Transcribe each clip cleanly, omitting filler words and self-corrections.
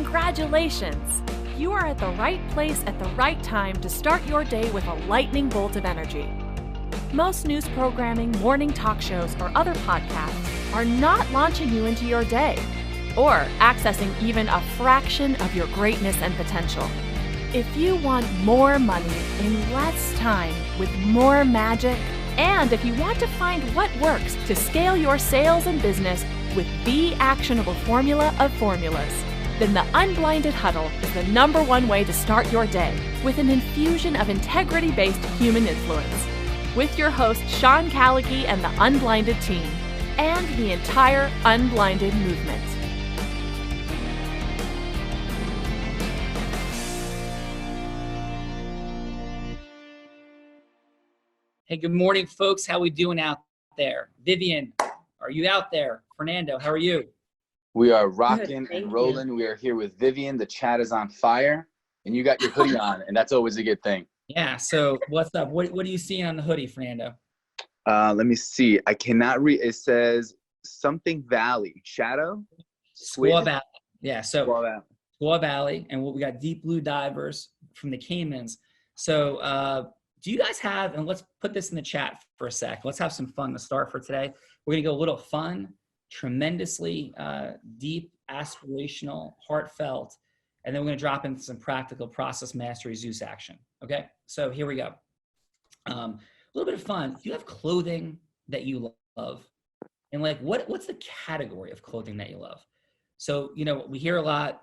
Congratulations! You are at the right place at the right time to start your day with a lightning bolt of energy. Most news programming, morning talk shows, or other podcasts are not launching you into your day or accessing even a fraction of your greatness and potential. If you want more money in less time with more magic, and if you want to find what works to scale your sales and business with the actionable formula of formulas, then the Unblinded Huddle is the #1 way to start your day with an infusion of integrity-based human influence. With your host, Sean Callagy and the Unblinded team, and the entire Unblinded movement. Hey, good morning, folks. How we doing out there? Vivian, are you out there? Fernando, how are you? We are rocking and rolling. We are here with Vivian. The chat is on fire, and you got your hoodie on, and that's always a good thing. Yeah. So what's up? What are you seeing on the hoodie, Fernando? Let me see. I cannot read. It says something Valley. Shadow? Squaw Valley. Yeah. So Squaw Valley. And we got deep blue divers from the Caymans. So do you guys have, and let's put this in the chat for a sec. Let's have some fun to start for today. We're going to go a little fun, tremendously deep, aspirational, heartfelt, and then we're going to drop into some practical process mastery Zeus action. Okay, so here we go. A little bit of fun. Do you have clothing that you love? And like, what's the category of clothing that you love? So, you know, we hear a lot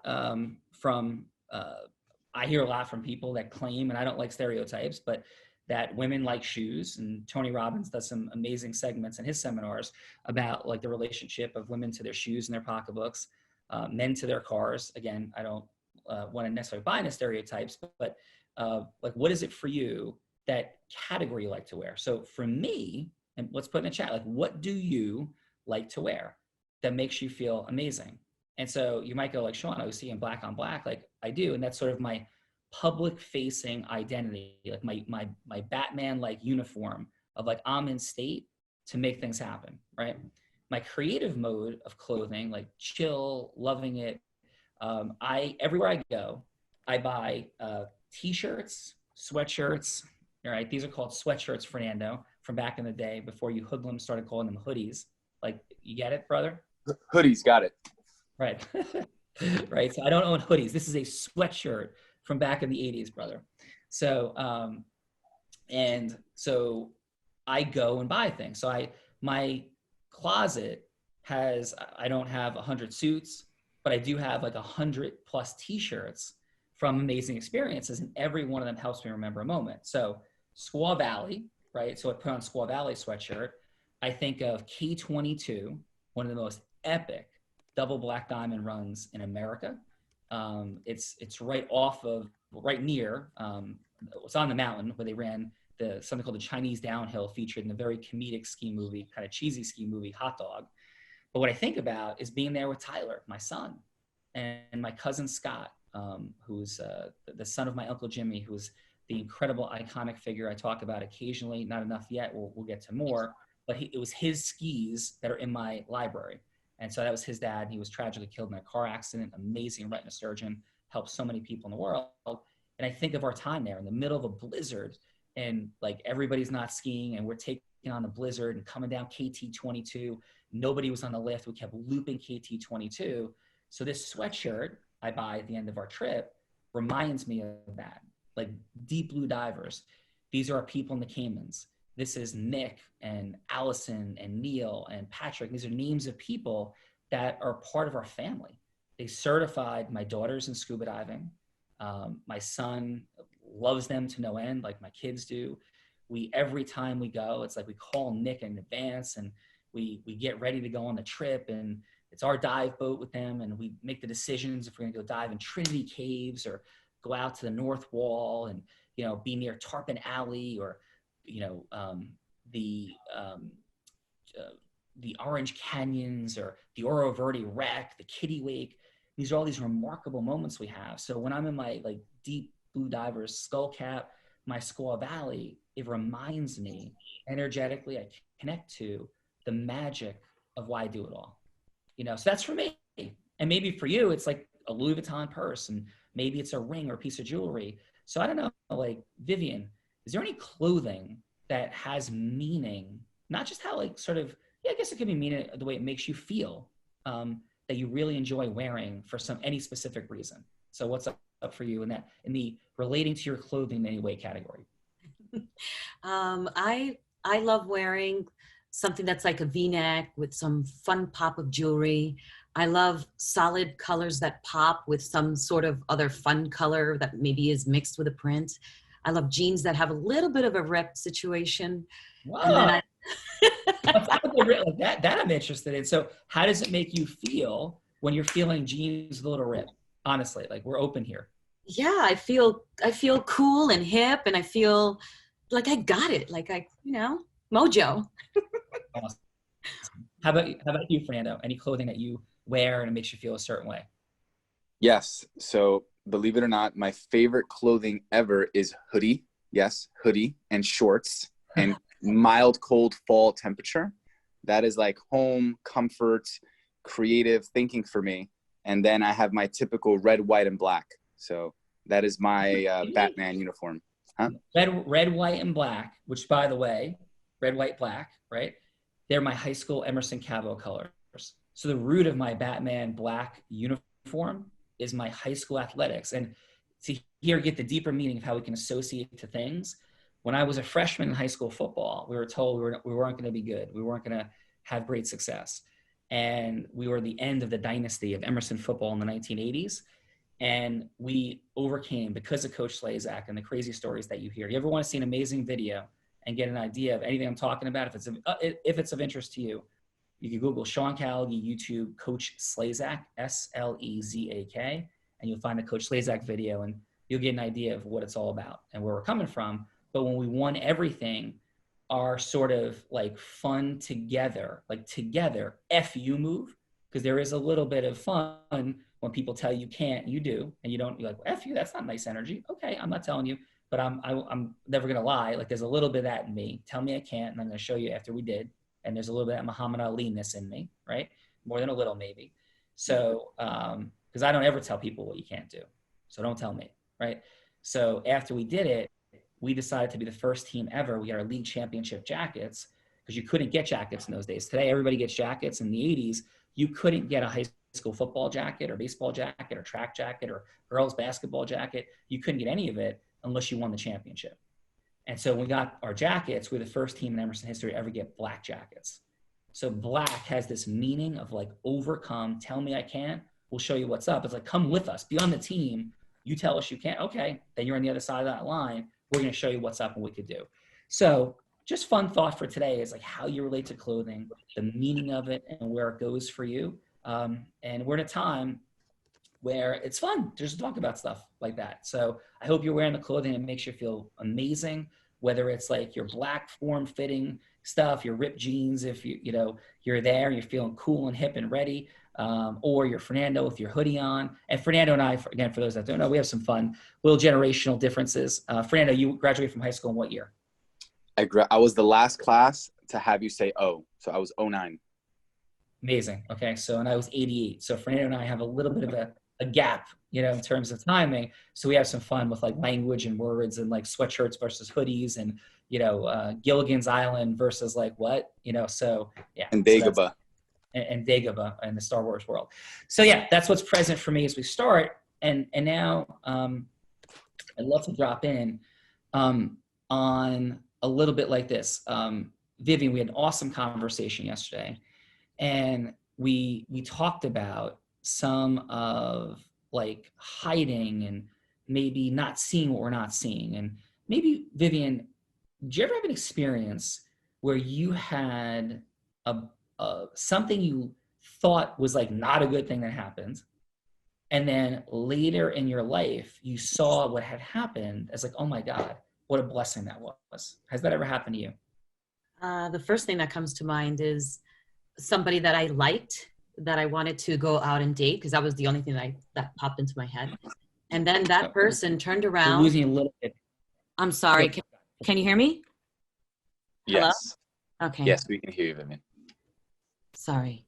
I hear a lot from people that claim, and I don't like stereotypes, but that women like shoes, and Tony Robbins does some amazing segments in his seminars about like the relationship of women to their shoes and their pocketbooks, men to their cars. Again, I don't want to necessarily buy into stereotypes, but like, what is it for you, that category you like to wear? So for me, and let's put in the chat, like, what do you like to wear that makes you feel amazing? And so you might go like, Sean, I was seeing black on black. Like I do. And that's sort of my public facing identity, like my Batman like uniform of like, I'm in state to make things happen, right? My creative mode of clothing, like chill, loving it. Everywhere I go, I buy t-shirts, sweatshirts. All right, these are called sweatshirts, Fernando, from back in the day before you hoodlums started calling them hoodies. Like, you get it, brother? Hoodies, got it. Right. Right. So I don't own hoodies. This is a sweatshirt from back in the 80s, brother. So, and so I go and buy things. So my closet has, I don't have 100 suits, but I do have like 100+ t-shirts from amazing experiences. And every one of them helps me remember a moment. So Squaw Valley, right? So I put on Squaw Valley sweatshirt. I think of K22, one of the most epic double black diamond runs in America. It's right near, it's on the mountain where they ran something called the Chinese Downhill, featured in the very comedic ski movie, kind of cheesy ski movie, Hot Dog. But what I think about is being there with Tyler, my son, and my cousin Scott, who's the son of my Uncle Jimmy, who's the incredible iconic figure I talk about occasionally, not enough yet, we'll get to more, but it was his skis that are in my library. And so that was his dad. He was tragically killed in a car accident, amazing retina surgeon, helped so many people in the world. And I think of our time there in the middle of a blizzard, and like everybody's not skiing, and we're taking on the blizzard and coming down KT22. Nobody was on the lift. We kept looping KT22. So this sweatshirt I buy at the end of our trip reminds me of that. Like deep blue divers. These are our people in the Caymans. This is Nick and Allison and Neil and Patrick. These are names of people that are part of our family. They certified my daughters in scuba diving. My son loves them to no end, like my kids do. Every time we go, it's like we call Nick in advance, and we get ready to go on the trip, and it's our dive boat with them, and we make the decisions if we're gonna go dive in Trinity Caves or go out to the North Wall and, you know, be near Tarpon Alley, or you know, the Orange Canyons, or the Oro Verde Wreck, the Kitty Wake. These are all these remarkable moments we have. So when I'm in my like deep blue divers skull cap, my Squaw Valley, it reminds me energetically, I connect to the magic of why I do it all. You know, so that's for me. And maybe for you, it's like a Louis Vuitton purse, and maybe it's a ring or a piece of jewelry. So I don't know, like Vivian, is there any clothing that has meaning, not just how like sort of, yeah, I guess it could be meaning the way it makes you feel, that you really enjoy wearing for any specific reason? So what's up for you in the relating to your clothing in any way category? I love wearing something that's like a V-neck with some fun pop of jewelry. I love solid colors that pop with some sort of other fun color that maybe is mixed with a print. I love jeans that have a little bit of a rip situation. Wow. And then that I'm interested in. So how does it make you feel when you're feeling jeans with a little rip? Honestly, like, we're open here. Yeah, I feel cool and hip, and I feel like I got it. Like mojo. Awesome. How about you, Fernando? Any clothing that you wear and it makes you feel a certain way? Yes. So believe it or not, my favorite clothing ever is hoodie. Yes, hoodie and shorts and mild cold fall temperature. That is like home comfort, creative thinking for me. And then I have my typical red, white, and black. So that is my Batman uniform. Huh? Red, white, and black, which, by the way, red, white, black, right? They're my high school Emerson Cabo colors. So the root of my Batman black uniform is my high school athletics. And to get the deeper meaning of how we can associate to things, when I was a freshman in high school football, we were told we weren't going to be good. We weren't going to have great success. And we were the end of the dynasty of Emerson football in the 1980s. And we overcame because of Coach Slazak and the crazy stories that you hear. You ever want to see an amazing video and get an idea of anything I'm talking about? If it's of interest to you, you can Google Sean Callagy, YouTube, Coach Slazak, Slezak, and you'll find the Coach Slazak video, and you'll get an idea of what it's all about and where we're coming from. But when we won everything, our sort of like fun together, F you move, because there is a little bit of fun when people tell you can't, you do, and you don't, you're like, well, F you, that's not nice energy. Okay, I'm not telling you, but I'm never gonna lie. Like, there's a little bit of that in me. Tell me I can't, and I'm gonna show you after we did. And there's a little bit of that Muhammad Ali-ness in me, right? More than a little, maybe. So, because I don't ever tell people what you can't do. So don't tell me, right? So after we did it, we decided to be the first team ever. We got our league championship jackets, because you couldn't get jackets in those days. Today, everybody gets jackets. In the 80s, you couldn't get a high school football jacket or baseball jacket or track jacket or girls basketball jacket. You couldn't get any of it unless you won the championship. And so when we got our jackets, we're the first team in Emerson history to ever get black jackets. So black has this meaning of like overcome, tell me I can't, we'll show you what's up. It's like, come with us, be on the team. You tell us you can't, okay, then you're on the other side of that line. We're gonna show you what's up and what we could do. So just fun thought for today is like how you relate to clothing, the meaning of it, and where it goes for you. And we're in a time where it's fun just to talk about stuff like that. So I hope you're wearing the clothing that makes you feel amazing, whether it's like your black form-fitting stuff, your ripped jeans, if you're there, you're feeling cool and hip and ready, or you're Fernando with your hoodie on. And Fernando and I, again, for those that don't know, we have some fun, little generational differences. Fernando, you graduated from high school in what year? I was the last class to have you say O, so I was 09. Amazing. Okay, so and I was 88. So Fernando and I have a little bit of a gap, in terms of timing. So we have some fun with like language and words and like sweatshirts versus hoodies and, Gilligan's Island versus like what, so yeah. And Dagobah. So and Dagobah in the Star Wars world. So yeah, that's what's present for me as we start. And now I'd love to drop in on a little bit like this. Vivian, we had an awesome conversation yesterday, and we talked about some of like hiding and maybe not seeing what we're not seeing. And maybe, Vivian, did you ever have an experience where you had something you thought was like not a good thing that happened, and then later in your life you saw what had happened as like, oh my God, what a blessing that was? Has that ever happened to you? The first thing that comes to mind is somebody that I liked, that I wanted to go out and date, because that was the only thing that popped into my head. And then that person turned around. You're losing a little bit. I'm sorry. Can you hear me? Yes. Hello? Okay. Yes, we can hear you, Vivian. Sorry.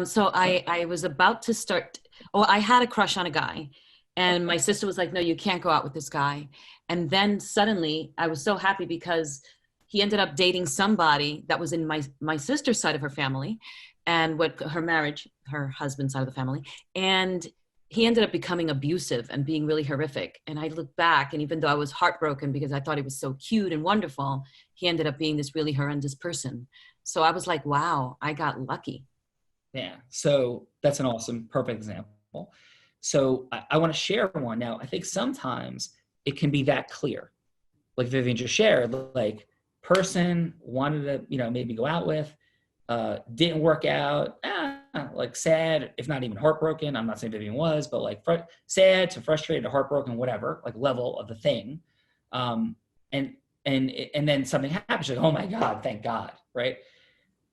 So I was about to start Oh, I had a crush on a guy, and my sister was like, no, you can't go out with this guy. And then suddenly I was so happy because he ended up dating somebody that was in my sister's side of her family, and what her marriage, her husband's side of the family. And he ended up becoming abusive and being really horrific. And I look back, and even though I was heartbroken because I thought he was so cute and wonderful, he ended up being this really horrendous person. So I was like, wow, I got lucky. Yeah. So that's an awesome, perfect example. So I want to share one now. I think sometimes it can be that clear. Like Vivian just shared, like person wanted to, you know, maybe go out with, didn't work out, like sad, if not even heartbroken. I'm not saying Vivian was, but like sad to frustrated to heartbroken, whatever, like level of the thing. And then something happens, like, oh my God, thank God, right?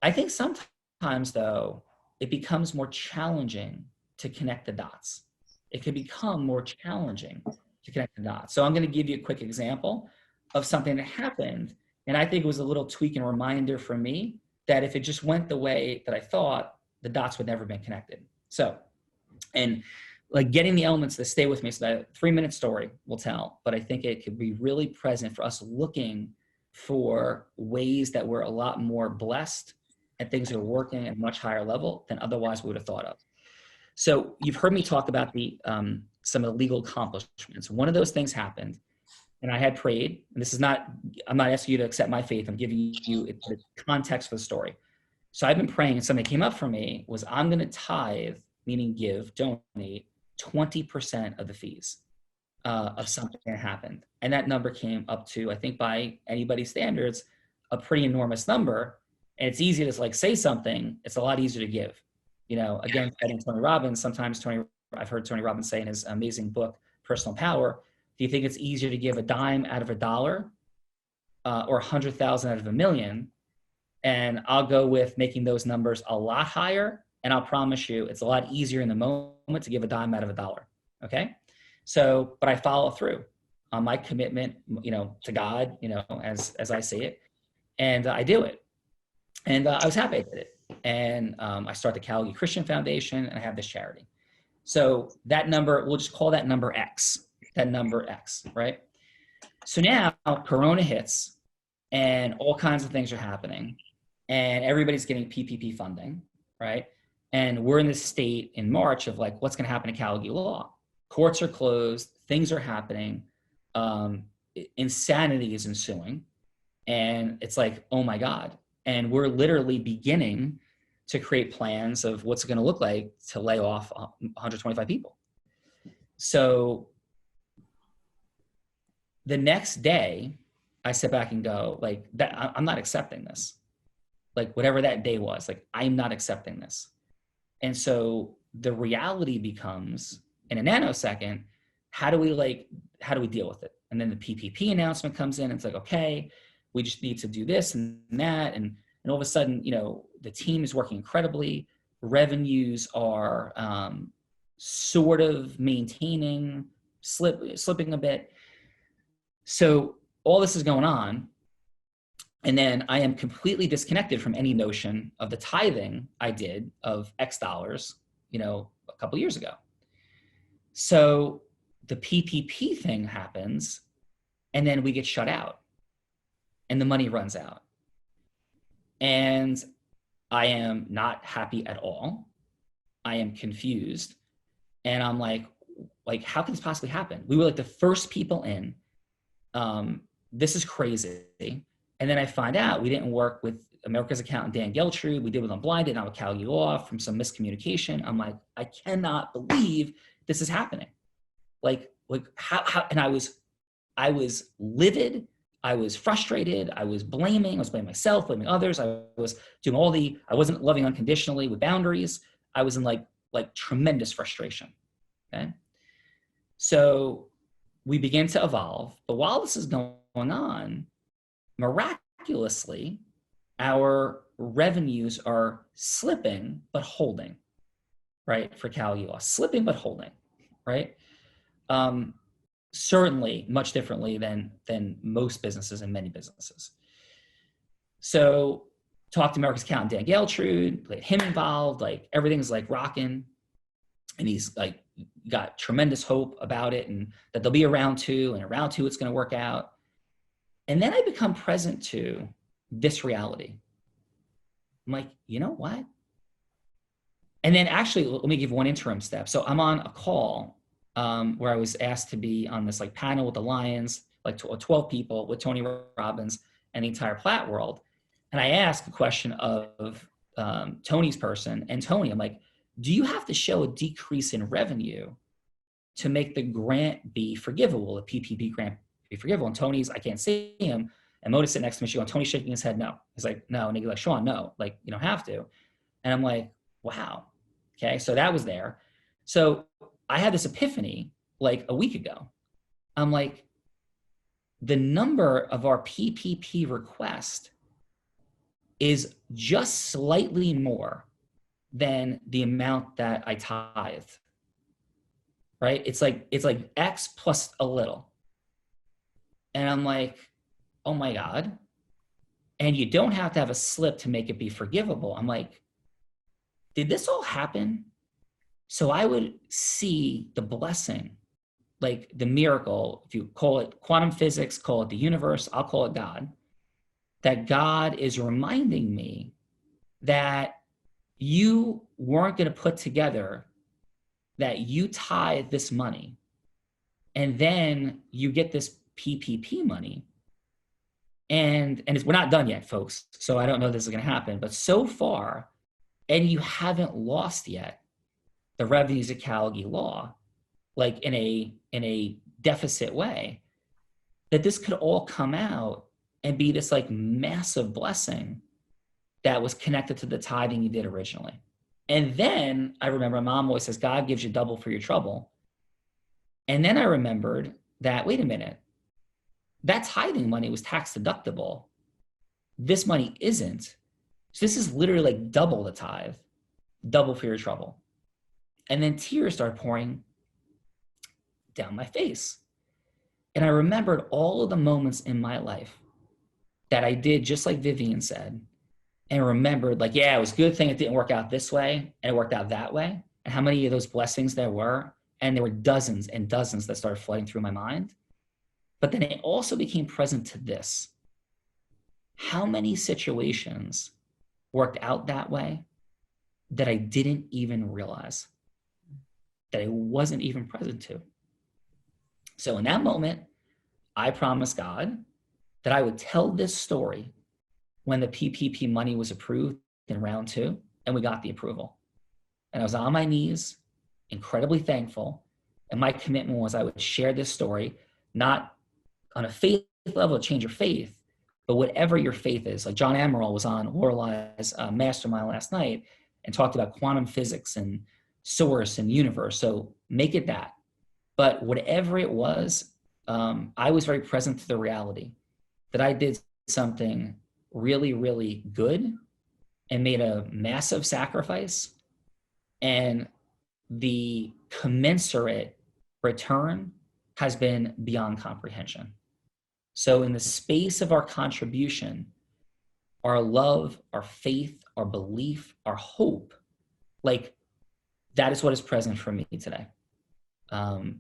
I think sometimes though, it becomes more challenging to connect the dots. It could become more challenging to connect the dots. So I'm going to give you a quick example of something that happened. And I think it was a little tweak and reminder for me that if it just went the way that I thought, the dots would never have been connected. So, and like getting the elements that stay with me. So that 3-minute story will tell, but I think it could be really present for us looking for ways that we're a lot more blessed and things are working at a much higher level than otherwise we would have thought of. So you've heard me talk about the some of the legal accomplishments. One of those things happened, and I had prayed. And this is not, I'm not asking you to accept my faith. I'm giving you the context for the story. So I've been praying, and something came up for me was I'm going to tithe, meaning give, donate 20% of the fees of something that happened. And that number came up to, I think by anybody's standards, a pretty enormous number. And it's easy to like say something. It's a lot easier to give. You know, again, citing Tony Robbins, sometimes I've heard Tony Robbins say in his amazing book, Personal Power, do you think it's easier to give a dime out of $1 or 100,000 out of $1 million? And I'll go with making those numbers a lot higher. And I'll promise you, it's a lot easier in the moment to give a dime out of $1. Okay. So, but I follow through on my commitment, you know, to God, you know, as I see it, and I do it. And I was happy I did it. And I start the Callagy Christian Foundation, and I have this charity. So that number, we'll just call that number X, right? So now Corona hits and all kinds of things are happening and everybody's getting PPP funding, right? And we're in this state in March of like, what's going to happen to Callagy law? Courts are closed, things are happening, insanity is ensuing. And it's like, oh my God. And we're literally beginning to create plans of what's it going to look like to lay off 125 people. So the next day I sit back and go like that, I'm not accepting this. Like whatever that day was, like, I'm not accepting this. And so the reality becomes in a nanosecond, how do we deal with it? And then the PPP announcement comes in and it's like, okay, we just need to do this and that. And all of a sudden, you know, the team is working incredibly. Revenues are sort of maintaining, slipping a bit. So all this is going on. And then I am completely disconnected from any notion of the tithing I did of X dollars, you know, a couple years ago. So the PPP thing happens and then we get shut out and the money runs out. And I am not happy at all. I am confused. And I'm like, how can this possibly happen? We were like the first people in. This is crazy. And then I find out we didn't work with America's accountant, Dan Geltrude. We did with Unblinded, not with Callagy Law from some miscommunication. I'm like, I cannot believe this is happening. Like how, and I was livid. I was frustrated. I was blaming myself, blaming others. I was doing I wasn't loving unconditionally with boundaries. I was in like tremendous frustration. Okay. So we begin to evolve, but while this is going on, miraculously, our revenues are slipping, but holding, right? For Callagy Law, slipping, but holding, right? Certainly much differently than most businesses and many businesses. So talk to America's accountant, Dan Geltrude, get him involved, like everything's like rocking. and he's like got tremendous hope about it, and that there'll be a round two, and a round two it's going to work out. And then I become present to this reality. I'm like, you know what? And then actually, let me give one interim step. So I'm on a call where I was asked to be on this like panel with the Lions, like 12 people with Tony Robbins and the entire Platt world. And I asked the question of Tony's person, and Tony, I'm like, do you have to show a decrease in revenue to make the grant be forgivable, the PPP grant be forgivable? And Tony's, I can't see him. And Mona's sitting next to me, and Tony's shaking his head, no. He's like, no. And he's like, Sean, no, like, you don't have to. And I'm like, wow. Okay, so that was there. So I had this epiphany like a week ago. I'm like, the number of our PPP request is just slightly more than the amount that I tithe, right? It's like X plus a little. And I'm like, oh my God. And you don't have to have a slip to make it be forgivable. I'm like, did this all happen so I would see the blessing, like the miracle, if you call it quantum physics, call it the universe, I'll call it God, that God is reminding me that you weren't going to put together that you tithe this money and then you get this PPP money. And we're not done yet, folks. So I don't know if this is going to happen, but so far, and you haven't lost yet the revenues of Callagy Law, like in a deficit way, that this could all come out and be this like massive blessing that was connected to the tithing you did originally. And then I remember my mom always says, God gives you double for your trouble. And then I remembered that, wait a minute, that tithing money was tax deductible. This money isn't. So this is literally like double the tithe, double for your trouble. And then tears started pouring down my face. And I remembered all of the moments in my life that I did just like Vivian said, and remembered like, yeah, it was a good thing it didn't work out this way and it worked out that way. And how many of those blessings there were. And there were dozens and dozens that started flooding through my mind. But then it also became present to this. How many situations worked out that way that I didn't even realize, that I wasn't even present to? So in that moment, I promised God that I would tell this story when the PPP money was approved in round 2 and we got the approval. And I was on my knees, incredibly thankful. And my commitment was I would share this story, not on a faith level to change your faith, but whatever your faith is. Like John Amaral was on Lorelai's Mastermind last night and talked about quantum physics and source and universe. So make it that. But whatever it was, I was very present to the reality that I did something really, really good and made a massive sacrifice, and the commensurate return has been beyond comprehension. So in the space of our contribution, our love, our faith, our belief, our hope, like that is what is present for me today.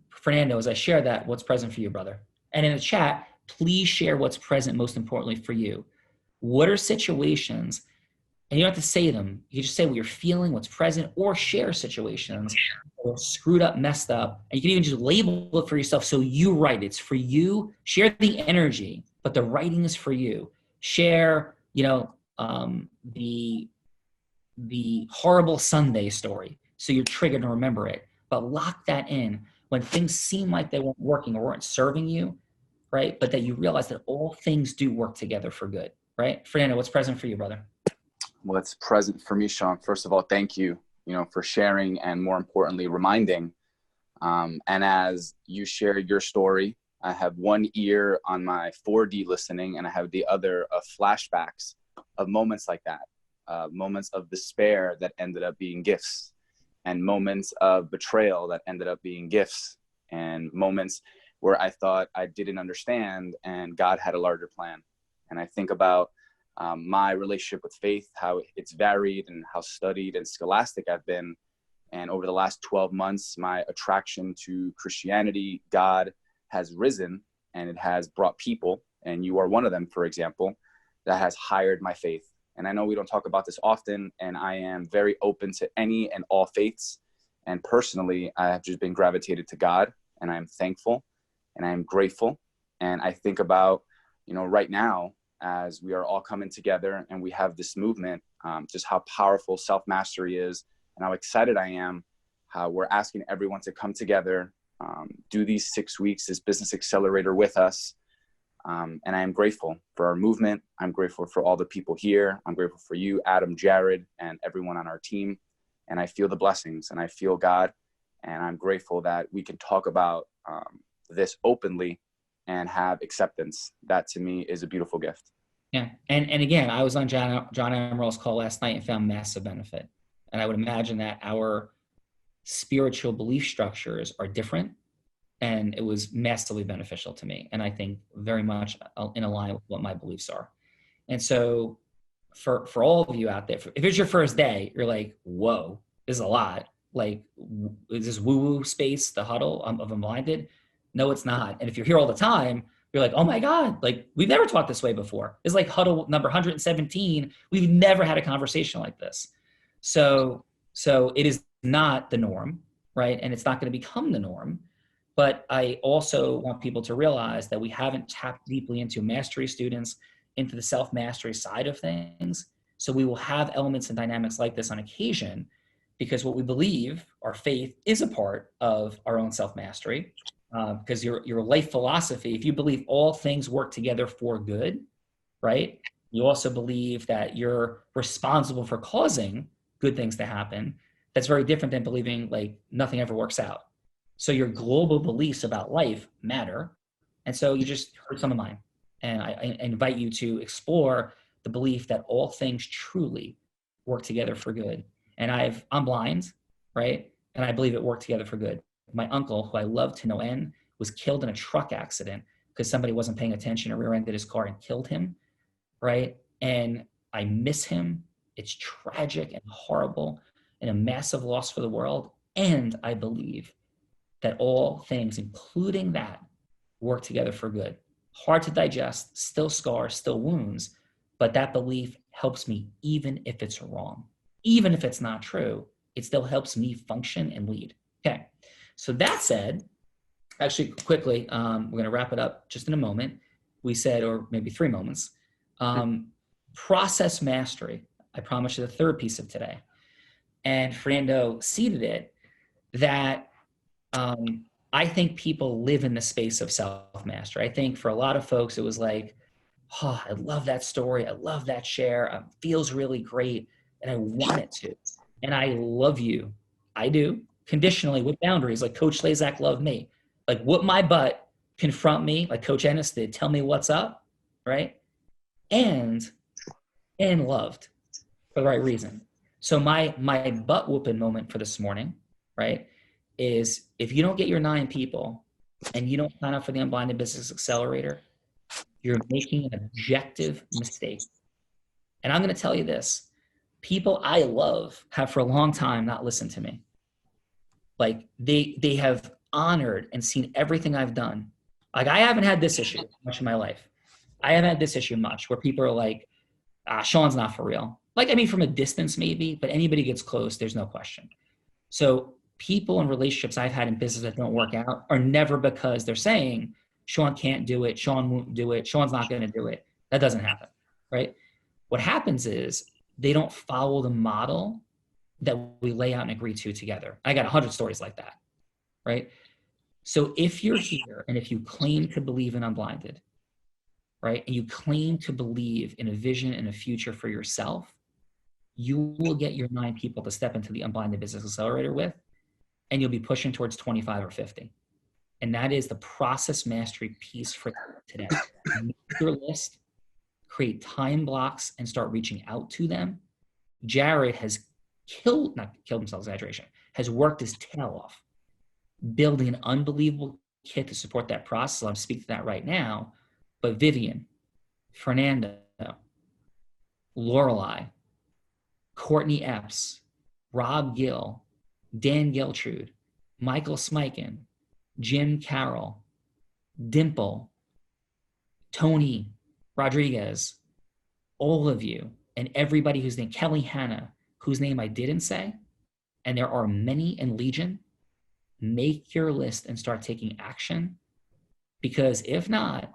Fernando, as I share that, what's present for you, brother? And in the chat, please share what's present most importantly for you. What are situations, and you don't have to say them, you can just say what you're feeling, what's present, or share situations that are screwed up, messed up, and you can even just label it for yourself so you write. It's for you. Share the energy, but the writing is for you. Share, the horrible Sunday story so you're triggered and remember it, but lock that in when things seem like they weren't working or weren't serving you, right? But that you realize that all things do work together for good, right? Fernando, what's present for you, brother? What's present for me, Sean? First of all, thank you, for sharing and more importantly, reminding. And as you share your story, I have one ear on my 4D listening and I have the other of flashbacks of moments like that, moments of despair that ended up being gifts, and moments of betrayal that ended up being gifts, and moments where I thought I didn't understand and God had a larger plan. And I think about my relationship with faith, how it's varied and how studied and scholastic I've been. And over the last 12 months, my attraction to Christianity, God, has risen, and it has brought people, and you are one of them, for example, that has hired my faith. And I know we don't talk about this often, and I am very open to any and all faiths. And personally, I have just been gravitated to God, and I am thankful and I am grateful. And I think about, right now, as we are all coming together and we have this movement, just how powerful self-mastery is, and how excited I am, how we're asking everyone to come together, do these 6 weeks, this business accelerator with us. And I am grateful for our movement. I'm grateful for all the people here. I'm grateful for you, Adam, Jared, and everyone on our team. And I feel the blessings, and I feel God. And I'm grateful that we can talk about this openly and have acceptance. That to me is a beautiful gift. Yeah. And again, I was on John Emerald's call last night and found massive benefit. And I would imagine that our spiritual belief structures are different, and it was massively beneficial to me. And I think very much in line with what my beliefs are. And so for all of you out there, if it's your first day, you're like, whoa, this is a lot. Like, is this woo-woo space, the huddle of Unblinded? No, it's not. And if you're here all the time, you're like, oh my God, like we've never talked this way before. It's like huddle number 117. We've never had a conversation like this. So it is not the norm, right? And it's not going to become the norm. But I also want people to realize that we haven't tapped deeply into mastery students, into the self-mastery side of things. So we will have elements and dynamics like this on occasion, because what we believe, our faith, is a part of our own self-mastery. Because your life philosophy, if you believe all things work together for good, right? You also believe that you're responsible for causing good things to happen. That's very different than believing like nothing ever works out. So your global beliefs about life matter. And so you just heard some of mine. And I invite you to explore the belief that all things truly work together for good. And I'm blind, right? And I believe it worked together for good. My uncle, who I love to no end, was killed in a truck accident because somebody wasn't paying attention and rear-ended his car and killed him, right? And I miss him. It's tragic and horrible and a massive loss for the world. And I believe that all things, including that, work together for good. Hard to digest, still scars, still wounds, but that belief helps me even if it's wrong. Even if it's not true, it still helps me function and lead. Okay, so that said, actually quickly, we're gonna wrap it up just in a moment. We said, or maybe 3 moments, process mastery. I promised you the third piece of today. And Fernando seeded it that I think people live in the space of self-mastery. I think for a lot of folks, it was like, oh, I love that story. I love that share. It feels really great. And I want it to. And I love you. I do. Conditionally with boundaries, like Coach Slazak loved me. Like whoop my butt, confront me, like Coach Ennis did, tell me what's up, right? And loved for the right reason. So my butt whooping moment for this morning, right, is if you don't get your 9 people and you don't sign up for the Unblinded Business Accelerator, you're making an objective mistake. And I'm going to tell you this. People I love have for a long time not listened to me. Like they have honored and seen everything I've done. Like I haven't had this issue much in my life. I haven't had this issue much where people are like, Sean's not for real. Like, I mean, from a distance maybe, but anybody gets close, there's no question. So people and relationships I've had in business that don't work out are never because they're saying, Sean can't do it, Sean won't do it, Sean's not going to do it. That doesn't happen, right? What happens is they don't follow the model that we lay out and agree to together. I got 100 stories like that, right? So if you're here and if you claim to believe in Unblinded, right, and you claim to believe in a vision and a future for yourself, you will get your 9 people to step into the Unblinded Business Accelerator with, and you'll be pushing towards 25 or 50. And that is the process mastery piece for today. Make your list, create time blocks, and start reaching out to them. Jared has not killed himself, exaggeration, has worked his tail off, building an unbelievable kit to support that process. I'm speaking to that right now. But Vivian, Fernando, Lorelei, Courtney Epps, Rob Gill, Dan Giltrude, Michael Smikin, Jim Carroll, Dimple, Tony Rodriguez, all of you, and everybody who's named Kelly Hanna, whose name I didn't say, and there are many in Legion, make your list and start taking action. Because if not,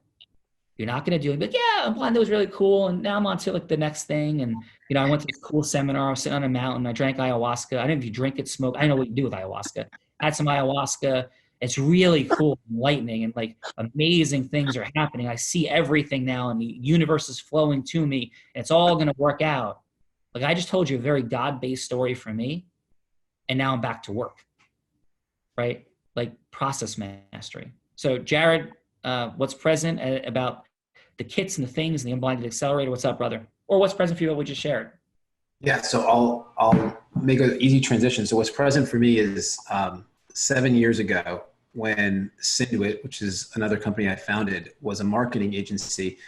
you're not going to do it. But yeah, Unblinded was really cool. And now I'm on to like the next thing. And, you know, I went to this cool seminar. I was sitting on a mountain. I drank ayahuasca. I don't know if you drink it, smoke. I don't know what you do with ayahuasca. I had some ayahuasca. It's really cool, enlightening, and like amazing things are happening. I see everything now, and the universe is flowing to me. And it's all going to work out. Like I just told you a very God-based story for me. And now I'm back to work, right? Like process mastery. So Jared, what's present about the kits and the things and the Unblinded Accelerator? What's up, brother? Or what's present for you what we just shared? Yeah, so I'll make an easy transition. So what's present for me is 7 years ago when Cinduit, which is another company I founded, was a marketing agency.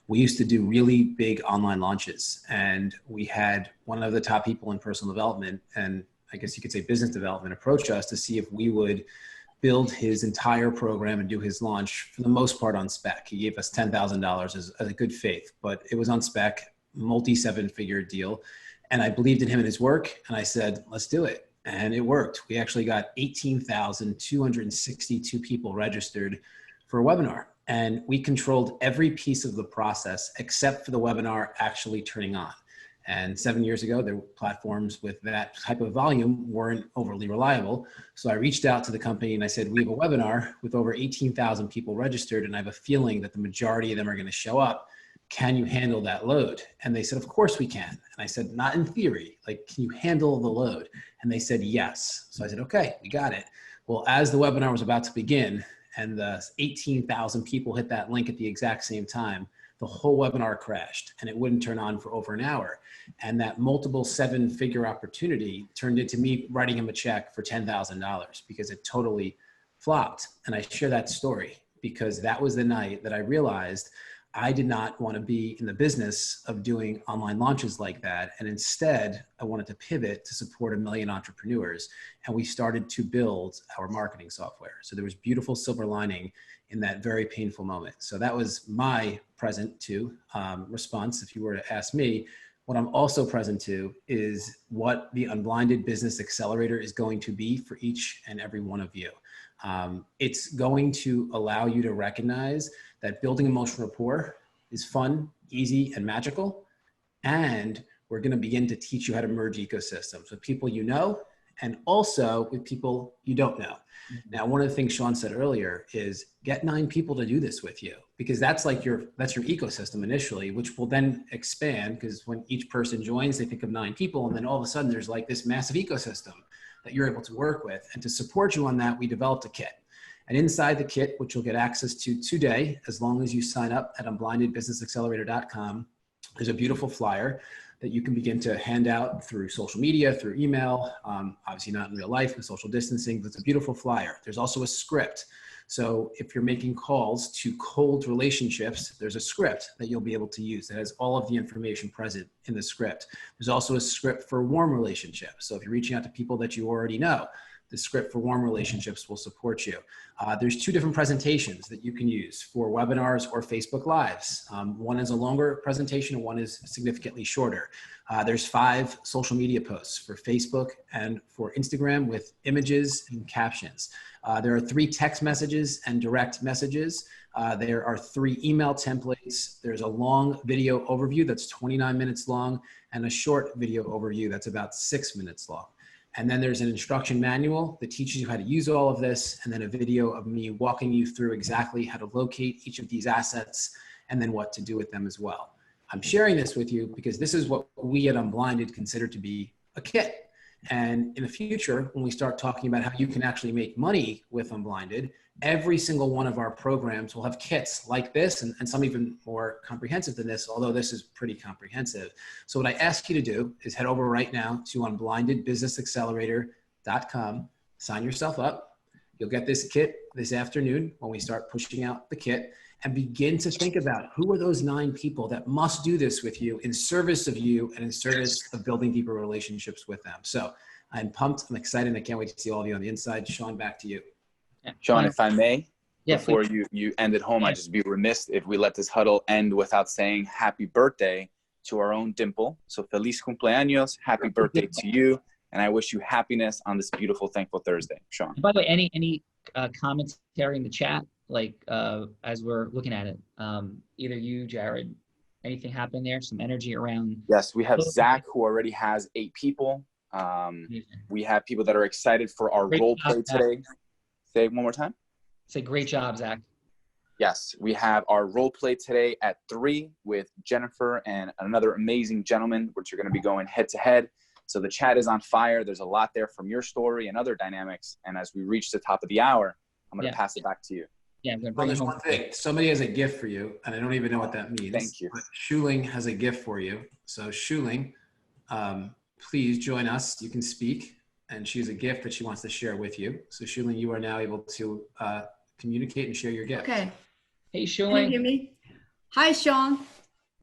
We used to do really big online launches, and we had one of the top people in personal development, and I guess you could say business development, approach us to see if we would build his entire program and do his launch for the most part on spec. He gave us $10,000 as a good faith, but it was on spec, multi-seven-figure deal. And I believed in him and his work, and I said, let's do it. And it worked. We actually got 18,262 people registered for a webinar. And we controlled every piece of the process except for the webinar actually turning on. And 7 years ago, their platforms with that type of volume weren't overly reliable. So I reached out to the company and I said, we have a webinar with over 18,000 people registered, and I have a feeling that the majority of them are going to show up. Can you handle that load? And they said, of course we can. And I said, not in theory, like, can you handle the load? And they said, yes. So I said, okay, we got it. Well, as the webinar was about to begin and the 18,000 people hit that link at the exact same time, the whole webinar crashed and it wouldn't turn on for over an hour. And that multiple seven-figure opportunity turned into me writing him a check for $10,000 because it totally flopped. And I share that story because that was the night that I realized I did not want to be in the business of doing online launches like that. And instead, I wanted to pivot to support 1 million entrepreneurs. And we started to build our marketing software. So there was beautiful silver lining in that very painful moment. So that was my present to response. If you were to ask me, what I'm also present to is what the Unblinded Business Accelerator is going to be for each and every one of you. It's going to allow you to recognize that building emotional rapport is fun, easy, and magical. And we're going to begin to teach you how to merge ecosystems with people you know, and also with people you don't know. Now, one of the things Sean said earlier is get 9 people to do this with you, because that's like your ecosystem initially, which will then expand, because when each person joins, they think of 9 people. And then all of a sudden there's like this massive ecosystem that you're able to work with. And to support you on that, we developed a kit. And inside the kit, which you'll get access to today, as long as you sign up at unblindedbusinessaccelerator.com, there's a beautiful flyer that you can begin to hand out through social media, through email, obviously not in real life with social distancing, but it's a beautiful flyer. There's also a script. So if you're making calls to cold relationships, there's a script that you'll be able to use that has all of the information present in the script. There's also a script for warm relationships. So if you're reaching out to people that you already know, the script for warm relationships will support you. There's 2 different presentations that you can use for webinars or Facebook Lives. One is a longer presentation and one is significantly shorter. There's 5 social media posts for Facebook and for Instagram with images and captions. There are 3 text messages and direct messages. There are 3 email templates. There's a long video overview that's 29 minutes long and a short video overview that's about 6 minutes long. And then there's an instruction manual that teaches you how to use all of this, and then a video of me walking you through exactly how to locate each of these assets and then what to do with them as well. I'm sharing this with you because this is what we at Unblinded consider to be a kit. And in the future, when we start talking about how you can actually make money with Unblinded, every single one of our programs will have kits like this and some even more comprehensive than this, although this is pretty comprehensive. So what I ask you to do is head over right now to unblindedbusinessaccelerator.com, sign yourself up. You'll get this kit this afternoon when we start pushing out the kit, and begin to think about who are those 9 people that must do this with you in service of you and in service of building deeper relationships with them. So I'm pumped. I'm excited. I can't wait to see all of you on the inside. Sean, back to you. Yeah. Sean, if I may, Yeah, before please. you end at home, Yeah. I'd just be remiss if we let this huddle end without saying happy birthday to our own Dimple. So feliz cumpleaños, happy birthday to you, and I wish you happiness on this beautiful, thankful Thursday. Sean. And by the way, any commentary in the chat, like as we're looking at it, either you, Jared, anything happen there? Some energy around? Yes, we have Zach, who already has 8 people. We have people that are excited for our Great role job, play Zach. today. Say it one more time. Say great job, Zach. Yes, we have our role play today at 3 with Jennifer and another amazing gentleman, which are going to be going head to head. So the chat is on fire. There's a lot there from your story and other dynamics. And as we reach the top of the hour, I'm going to pass it back to you. Yeah, I'm going to Well, bring there's home. one thing. Somebody has a gift for you, and I don't even know what that means. Thank you. But Shuling has a gift for you. So Shuling, please join us. You can speak, and she has a gift that she wants to share with you. So Shuling, you are now able to communicate and share your gift. Okay. Hey, Can you Shuling. hear me? Hi, Sean.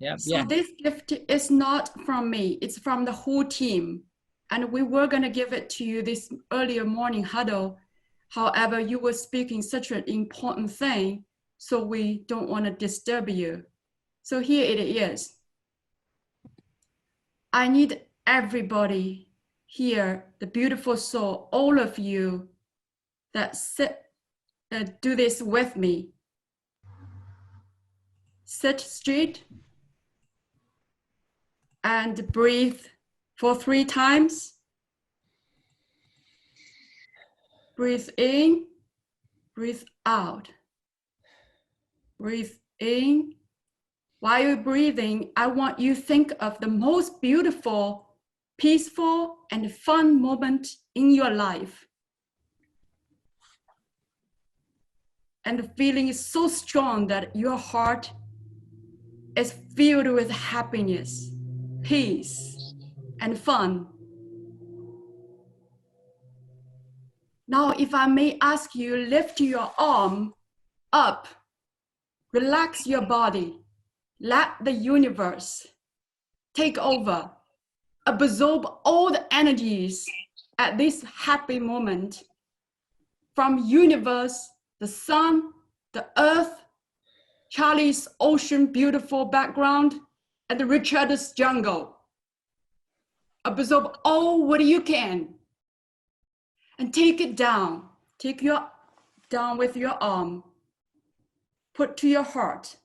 Yeah, So yeah. this gift is not from me. It's from the whole team. And we were going to give it to you this earlier morning huddle. However, you were speaking such an important thing, so we don't want to disturb you. So here it is. I need everybody here, the beautiful soul, all of you that do this with me. Sit straight and breathe for 3 times. Breathe in, breathe out. Breathe in. While you're breathing, I want you to think of the most beautiful, peaceful, and fun moment in your life. And the feeling is so strong that your heart is filled with happiness, peace, and fun. Now, if I may ask you, lift your arm up, relax your body, let the universe take over, absorb all the energies at this happy moment from universe, the sun, the earth, Charlie's ocean, beautiful background, and Richard's jungle. Absorb all what you can and take it down. Take your down with your arm. Put to your heart.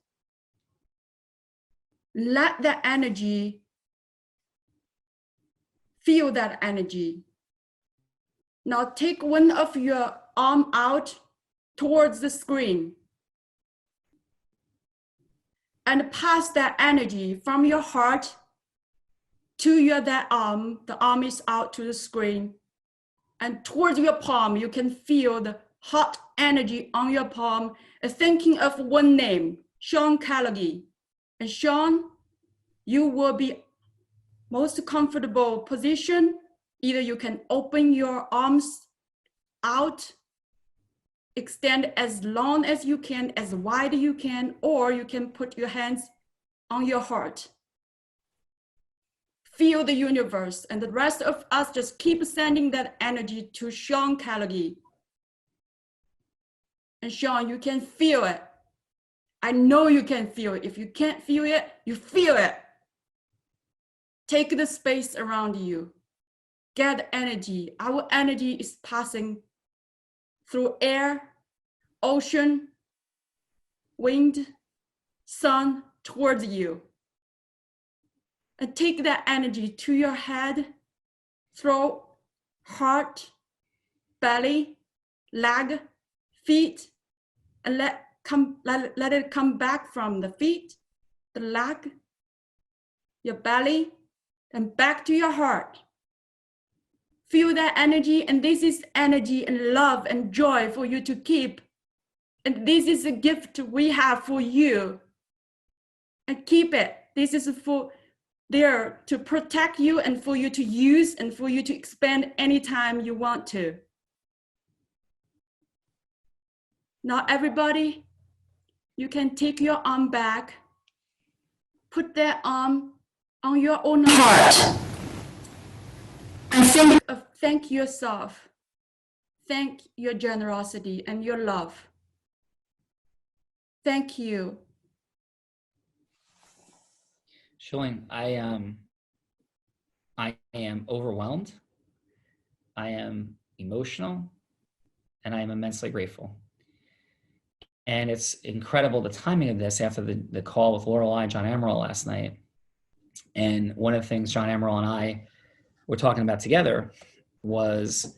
Let that energy, feel that energy. Now take one of your arm out towards the screen and pass that energy from your heart to that arm. The arm is out to the screen, and towards your palm, you can feel the hot energy on your palm, thinking of one name, Sean Callagy. And Sean, you will be most comfortable position. Either you can open your arms out, extend as long as you can, as wide as you can, or you can put your hands on your heart. Feel the universe, and the rest of us just keep sending that energy to Sean Callagy. And Sean, you can feel it. I know you can feel it. If you can't feel it, you feel it. Take the space around you. Get energy. Our energy is passing through air, ocean, wind, sun towards you. And take that energy to your head, throat, heart, belly, leg, feet, and let it come back from the feet, the leg, your belly, and back to your heart. Feel that energy, and this is energy and love and joy for you to keep. And this is a gift we have for you. And keep it. This is for there to protect you and for you to use and for you to expand anytime you want to. Now everybody, you can take your arm back, put that arm on your own heart, and think of Thank yourself. Thank your generosity and your love. Thank you. Showing, I am overwhelmed. I am emotional, and I am immensely grateful. And it's incredible the timing of this after the call with Lorelei and John Amaral last night. And one of the things John Amaral and I were talking about together was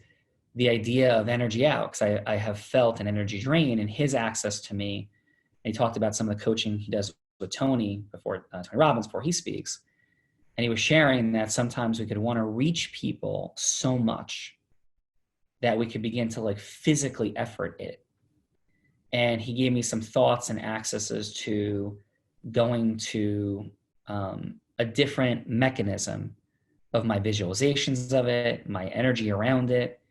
the idea of energy out, because I have felt an energy drain in his access to me. And he talked about some of the coaching he does with Tony Tony Robbins before he speaks. And he was sharing that sometimes we could want to reach people so much that we could begin to like physically effort it. And he gave me some thoughts and accesses to going to a different mechanism of my visualizations of it, my energy around it.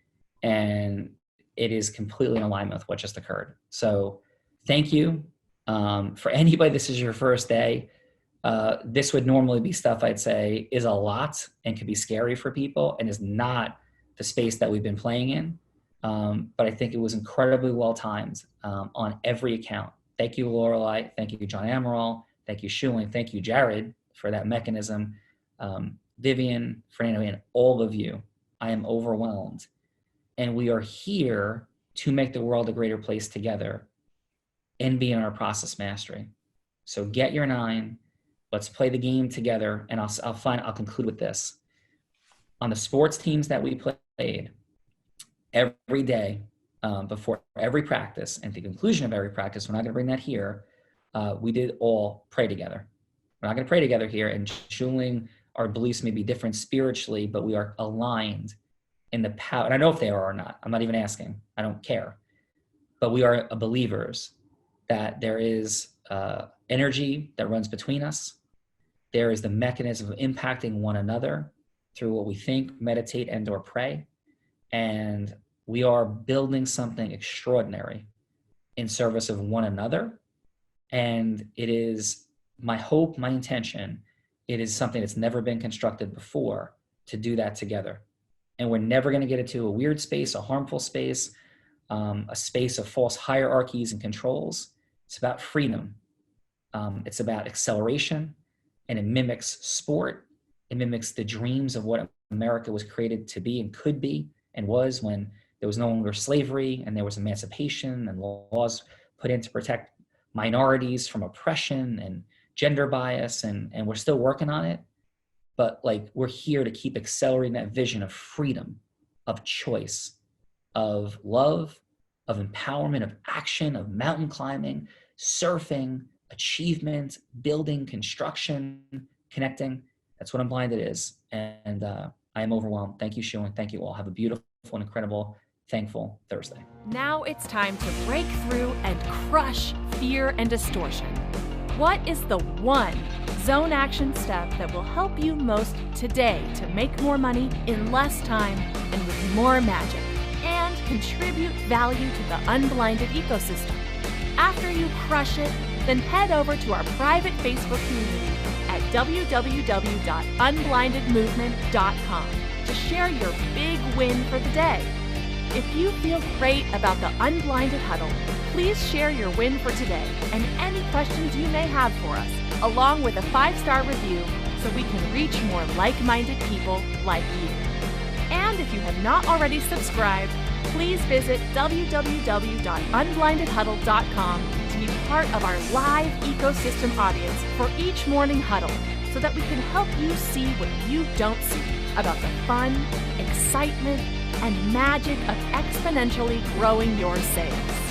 And it is completely in alignment with what just occurred. So thank you. For anybody, this is your first day. This would normally be stuff I'd say is a lot and can be scary for people and is not the space that we've been playing in. But I think it was incredibly well timed on every account. Thank you, Lorelei. Thank you, John Amaral. Thank you, Shuling. Thank you, Jared, for that mechanism. Vivian, Fernando, and all of you. I am overwhelmed. And we are here to make the world a greater place together and be in our process mastery. So get your 9. Let's play the game together. And I'll conclude with this. On the sports teams that we played, every day before every practice and at the conclusion of every practice, we're not going to bring that here. We did all pray together. We're not going to pray together here. And Shuling, our beliefs may be different spiritually, but we are aligned in the power. And I know if they are or not. I'm not even asking. I don't care. But we are believers that there is energy that runs between us. There is the mechanism of impacting one another through what we think, meditate, and or pray. And we are building something extraordinary in service of one another. And it is my hope, my intention, it is something that's never been constructed before to do that together. And we're never going to get into a weird space, a harmful space, a space of false hierarchies and controls. It's about freedom. It's about acceleration, and it mimics sport. It mimics the dreams of what America was created to be and could be and was when there was no longer slavery and there was emancipation and laws put in to protect minorities from oppression and gender bias. And we're still working on it. But like, we're here to keep accelerating that vision of freedom, of choice, of love, of empowerment, of action, of mountain climbing, surfing, achievement, building, construction, connecting. That's what Unblinded is. And I am overwhelmed. Thank you, Shuling. Thank you all. Have a beautiful and incredible, thankful Thursday. Now it's time to break through and crush fear and distortion. What is the one zone action step that will help you most today to make more money in less time and with more magic and contribute value to the Unblinded ecosystem? After you crush it, then head over to our private Facebook community at www.unblindedmovement.com to share your big win for the day. If you feel great about the Unblinded Huddle, please share your win for today and any questions you may have for us, along with a 5-star review so we can reach more like-minded people like you. And if you have not already subscribed, please visit www.unblindedhuddle.com to be part of our live ecosystem audience for each morning huddle so that we can help you see what you don't see about the fun, excitement, and magic of exponentially growing your sales.